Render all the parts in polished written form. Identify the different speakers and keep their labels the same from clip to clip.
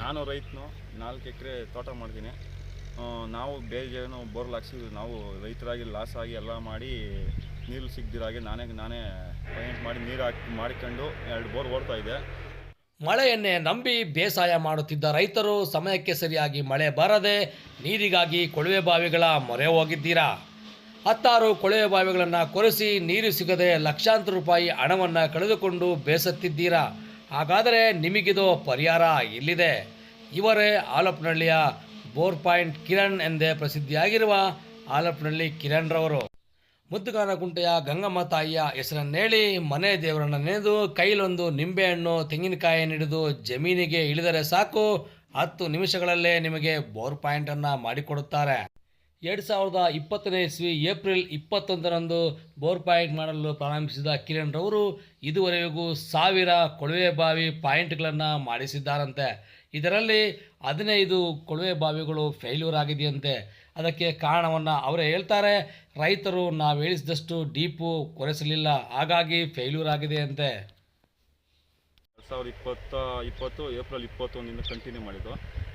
Speaker 1: ನಾನು ರೈತನು 4 ಎಕರೆ ತೋಟ ಮಾಡ್ತೀನಿ. ನಾವು ಬೇಜಾನು ಬೋರ್ಲ್ ಹಾಕ್ಸಿ ನಾವು ರೈತರಾಗಿ ಲಾಸ್ ಆಗಿ ಎಲ್ಲ ಮಾಡಿ ನೀರು ಸಿಗದಿರಾಗೆ ನಾನೇ ಪೈಂಟ್ ಮಾಡಿ ನೀರು ಹಾಕಿ ಮಾಡಿಕೊಂಡು 2 ಬೋರ್ ಓಡ್ತಾ ಇದೆ.
Speaker 2: ಮಳೆಯನ್ನೇ ನಂಬಿ ಬೇಸಾಯ ಮಾಡುತ್ತಿದ್ದ ರೈತರು ಸಮಯಕ್ಕೆ ಸರಿಯಾಗಿ ಮಳೆ ಬರದೆ ನೀರಿಗಾಗಿ ಕೊಳವೆ ಬಾವಿಗಳ ಮೊರೆ ಹೋಗಿದ್ದೀರಾ? 10 ಕೊಳವೆ ಬಾವಿಗಳನ್ನು ಕೊರೆಸಿ ನೀರು ಸಿಗದೆ ಲಕ್ಷಾಂತರ ರೂಪಾಯಿ ಹಣವನ್ನು ಕಳೆದುಕೊಂಡು ಬೇಸತ್ತಿದ್ದೀರಾ? ಹಾಗಾದರೆ ನಿಮಗಿದು ಪರಿಹಾರ ಇಲ್ಲಿದೆ. ಇವರೇ ಆಲಪ್ಪನಹಳ್ಳಿಯ ಬೋರ್ ಪಾಯಿಂಟ್ ಕಿರಣ್ ಎಂದೇ ಪ್ರಸಿದ್ಧಿಯಾಗಿರುವ ಆಲಪ್ಪನಹಳ್ಳಿ ಕಿರಣ್ ರವರು. ಮುದ್ದುಗಾನಗುಂಟೆಯ ಗಂಗಮ್ಮ ತಾಯಿಯ ಹೆಸರನ್ನೇಳಿ ಮನೆ ದೇವರನ್ನು ನೆನೆದು ಕೈಲೊಂದು ನಿಂಬೆಹಣ್ಣು ತೆಂಗಿನಕಾಯಿ ಹಿಡಿದು ಜಮೀನಿಗೆ ಇಳಿದರೆ ಸಾಕು, 10 ನಿಮಿಷಗಳಲ್ಲೇ ನಿಮಗೆ ಬೋರ್ ಪಾಯಿಂಟನ್ನು ಮಾಡಿಕೊಡುತ್ತಾರೆ. 2020ನೇ ಇಸ್ವಿ ಏಪ್ರಿಲ್ 21ರಂದು ಬೋರ್ ಪಾಯಿಂಟ್ ಮಾಡಲು ಪ್ರಾರಂಭಿಸಿದ ಕಿರಣ್ ರವರು ಇದುವರೆಗೂ 1000 ಕೊಳವೆ ಬಾವಿ ಪಾಯಿಂಟ್ಗಳನ್ನು ಮಾಡಿಸಿದ್ದಾರಂತೆ. ಇದರಲ್ಲಿ 15 ಕೊಳವೆ ಬಾವಿಗಳು ಫೇಲ್ಯೂರ್ ಆಗಿದೆಯಂತೆ. ಅದಕ್ಕೆ ಕಾರಣವನ್ನು ಅವರೇ ಹೇಳ್ತಾರೆ. ರೈತರು ನಾವು ಹೇಳಿಸಿದಷ್ಟು ಡೀಪು ಕೊರೆಸಲಿಲ್ಲ, ಹಾಗಾಗಿ ಫೇಲ್ಯೂರ್ ಆಗಿದೆ ಅಂತೆ.
Speaker 1: 2020 ಏಪ್ರಿಲ್ 21ರಿಂದ ಕಂಟಿನ್ಯೂ ಮಾಡಿದ್ದು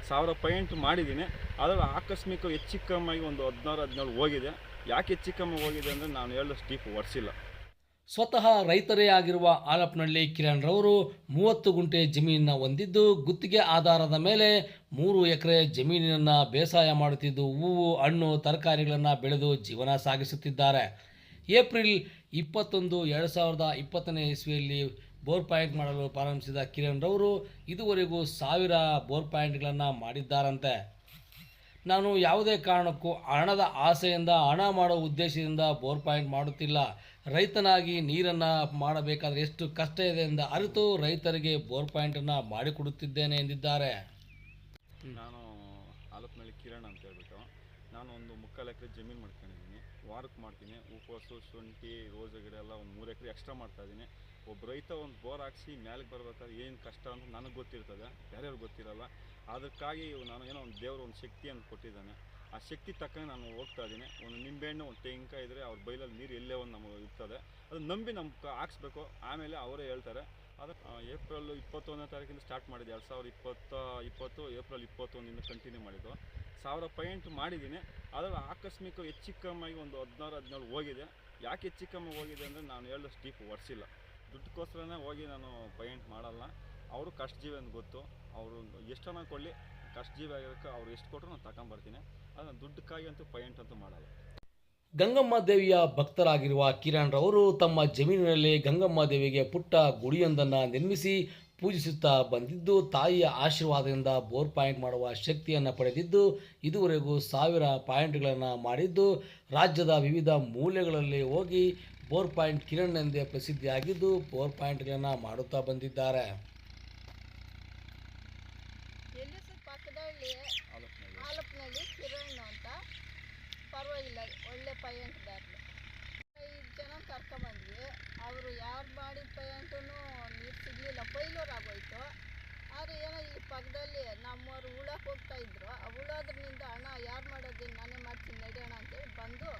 Speaker 1: 1000 ಪಾಯಿಂಟ್ ಮಾಡಿದ್ದೀನಿ. ಅದರಲ್ಲಿ ಆಕಸ್ಮಿಕ ಹೆಚ್ಚು ಕಮ್ಮಿಯಾಗಿ ಒಂದು 16-17 ಹೋಗಿದೆ. ಯಾಕೆ ಹೆಚ್ಚು ಕಮ್ಮಿ ಹೋಗಿದೆ ಅಂದರೆ ನಾನು ಹೇಳಿದಷ್ಟು ಡೀಪ್ ಒರೆಸಿಲ್ಲ.
Speaker 2: ಸ್ವತಃ ರೈತರೇ ಆಗಿರುವ ಆಲಪ್ಪನಹಳ್ಳಿ ಕಿರಣ್ ರವರು 30 ಗುಂಟೆ ಜಮೀನನ್ನು ಹೊಂದಿದ್ದು ಗುತ್ತಿಗೆ ಆಧಾರದ ಮೇಲೆ 3 ಎಕರೆ ಜಮೀನಿನನ್ನು ಬೇಸಾಯ ಮಾಡುತ್ತಿದ್ದು ಹೂವು ಹಣ್ಣು ತರಕಾರಿಗಳನ್ನು ಬೆಳೆದು ಜೀವನ ಸಾಗಿಸುತ್ತಿದ್ದಾರೆ. ಏಪ್ರಿಲ್ 21, 2020ನೇ ಇಸ್ವಿಯಲ್ಲಿ ಬೋರ್ ಪಾಯಿಂಟ್ ಮಾಡಲು ಪ್ರಾರಂಭಿಸಿದ ಕಿರಣ್ ರವರು ಇದುವರೆಗೂ 1000 ಬೋರ್ ಪಾಯಿಂಟ್ಗಳನ್ನು ಮಾಡಿದ್ದಾರಂತೆ. ನಾನು ಯಾವುದೇ ಕಾರಣಕ್ಕೂ ಹಣದ ಆಸೆಯಿಂದ ಹಣ ಮಾಡೋ ಉದ್ದೇಶದಿಂದ ಬೋರ್ ಪಾಯಿಂಟ್ ಮಾಡುತ್ತಿಲ್ಲ. ರೈತನಾಗಿ ನೀರನ್ನು ಮಾಡಬೇಕಾದ್ರೆ ಎಷ್ಟು ಕಷ್ಟ ಇದೆ ಎಂದು ಅರಿತು ರೈತರಿಗೆ ಬೋರ್ ಪಾಯಿಂಟನ್ನು ಮಾಡಿಕೊಡುತ್ತಿದ್ದೇನೆ ಎಂದಿದ್ದಾರೆ.
Speaker 1: ನಾನು ಆಲಪ್ಪನಹಳ್ಳಿ ಕಿರಣ್ ಅಂತ ಹೇಳ್ಬಿಟ್ಟು ನಾನು ಒಂದು 3/4 ಎಕರೆ ಜಮೀನು ಮಾಡ್ಕೊಂಡಿದ್ದೀನಿ. ವಾರಕ್ಕೆ ಮಾಡ್ತೀನಿ. ಹೂಕೋಸು, ಶುಂಠಿ, ರೋಸ್ ಗಿಡ ಎಲ್ಲ ಒಂದು 3 ಎಕರೆ ಎಕ್ಸ್ಟ್ರಾ ಮಾಡ್ತಾಯಿದ್ದೀನಿ. ಒಬ್ಬ ರೈತ ಒಂದು ಬೋರ್ ಹಾಕ್ಸಿ ಮ್ಯಾಲಿಗೆ ಬರ್ಬೇಕಾದ್ರೆ ಏನು ಕಷ್ಟ ಅಂತ ನನಗೆ ಗೊತ್ತಿರ್ತದೆ, ಬೇರೆಯವ್ರಿಗೆ ಗೊತ್ತಿರಲ್ಲ. ಅದಕ್ಕಾಗಿ ನಾನು ಏನೋ ಒಂದು ದೇವರು ಒಂದು ಶಕ್ತಿಯನ್ನು ಕೊಟ್ಟಿದ್ದಾನೆ. ಆ ಶಕ್ತಿ ತಕ್ಕಂಗೆ ನಾನು ಹೋಗ್ತಾ ಇದ್ದೀನಿ. ಒಂದು ನಿಂಬೆಹಣ್ಣು, ಒಂದು ತೆಂಗಿನಕಾಯಿ ಇದ್ದರೆ ಅವ್ರ ಬೈಲಲ್ಲಿ ನೀರು ಎಲ್ಲೇ ಒಂದು ನಮಗೆ ಇರ್ತದೆ, ಅದು ನಂಬಿ ನಮ್ಗೆ ಹಾಕ್ಸ್ಬೇಕು. ಆಮೇಲೆ ಅವರೇ ಹೇಳ್ತಾರೆ. ಅದು ಏಪ್ರಿಲ್ 21ನೇ ತಾರೀಕಿಂದ ಸ್ಟಾರ್ಟ್ ಮಾಡಿದೆ. 2020 ಏಪ್ರಿಲ್ 21ರಿಂದ ಕಂಟಿನ್ಯೂ ಮಾಡಿದ್ದು. 1000 ಪಾಯಿಂಟ್ ಮಾಡಿದ್ದೀನಿ. ಅದರಲ್ಲಿ ಆಕಸ್ಮಿಕ ಹೆಚ್ಚು ಕಮ್ಮಿಯಾಗಿ ಒಂದು 16-17 ಹೋಗಿದೆ. ಯಾಕೆ ಹೆಚ್ಚು ಕಮ್ಮಿ ಹೋಗಿದೆ ಅಂದರೆ ನಾನು ಹೇಳಿದಷ್ಟು ಡೀಪ್ ಒರೆಸಿಲ್ಲ. ದುಡ್ಡುಗೋಸ್ಕರನೇ ಹೋಗಿ ನಾನು ಪಾಯಿಂಟ್ ಮಾಡಲ್ಲ. ಅವರು ಕಷ್ಟ ಜೀವಿ ಅಂತ ಗೊತ್ತು. ಅವರು ಎಷ್ಟನ್ನ ಕೊಡಲಿ, ಕಷ್ಟ ಜೀವಿ ಆಗಿರೋಕ್ಕೆ ಅವ್ರು ಎಷ್ಟು ಕೊಟ್ಟರು ನಾನು ತಗೊಂಬರ್ತೀನಿ. ಅದನ್ನು ದುಡ್ಡಕ್ಕಾಗಿ ಅಂತೂ ಪಾಯಿಂಟ್ ಅಂತೂ ಮಾಡಲ್ಲ.
Speaker 2: ಗಂಗಮ್ಮ ದೇವಿಯ ಭಕ್ತರಾಗಿರುವ ಕಿರಣ್ ರವರು ತಮ್ಮ ಜಮೀನಿನಲ್ಲಿ ಗಂಗಮ್ಮ ದೇವಿಗೆ ಪುಟ್ಟ ಗುಡಿಯೊಂದನ್ನು ನಿರ್ಮಿಸಿ ಪೂಜಿಸುತ್ತಾ ಬಂದಿದ್ದು ತಾಯಿಯ ಆಶೀರ್ವಾದದಿಂದ ಬೋರ್ ಪಾಯಿಂಟ್ ಮಾಡುವ ಶಕ್ತಿಯನ್ನು ಪಡೆದಿದ್ದು ಇದುವರೆಗೂ 1000 ಪಾಯಿಂಟ್ಗಳನ್ನು ಮಾಡಿದ್ದು ರಾಜ್ಯದ ವಿವಿಧ ಮೂಲೆಗಳಲ್ಲಿ ಹೋಗಿ ಬೋರ್ ಪಾಯಿಂಟ್ ಕಿರಣ್ ಎಂದೇ ಪ್ರಸಿದ್ಧಿಯಾಗಿದ್ದು ಬೋರ್ ಪಾಯಿಂಟ್ಗಳನ್ನು ಮಾಡುತ್ತಾ ಬಂದಿದ್ದಾರೆ.
Speaker 3: ಆಲಪ್ಪನಹಳ್ಳಿ ಕಿರಣ್ ಅಂತ ಪರವಾಗಿಲ್ಲ, ಒಳ್ಳೆ ಪಾಯಿಂಟ್ದಾರರು. 5 ಜನ ಕರ್ಕೊಂಬಂದ್ವಿ. ಅವರು ಯಾರು ಮಾಡಿದ ಪಾಯಿಂಟೂ ನೀರು ಸಿಗಲಿಲ್ಲ, ಫೈಲೂರ್ ಆಗೋಯ್ತು. ಆದರೆ ಏನೋ ಇಲ್ಲಿ ಪಕ್ಕದಲ್ಲಿ ನಮ್ಮವರು ಉಳಕ್ಕೆ ಹೋಗ್ತಾಯಿದ್ರು. ಆ ಉಳೋದ್ರಿಂದ ಹಣ ಯಾರು ಮಾಡೋದೇನು, ನಾನೇ ಮಾಡ್ತೀನಿ ನಡೆಯೋಣ ಅಂತೇಳಿ ಬಂದು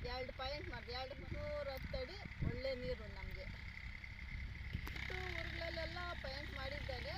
Speaker 3: 2 ಪಾಯಿಂಟ್ ಮಾಡಿದೆ. 210 ಅಡಿ ಒಳ್ಳೆ ನೀರು ನಮಗೆ. ಊರುಗಳಲ್ಲೆಲ್ಲ ಪಾಯಿಂಟ್ ಮಾಡಿದ್ದಾರೆ.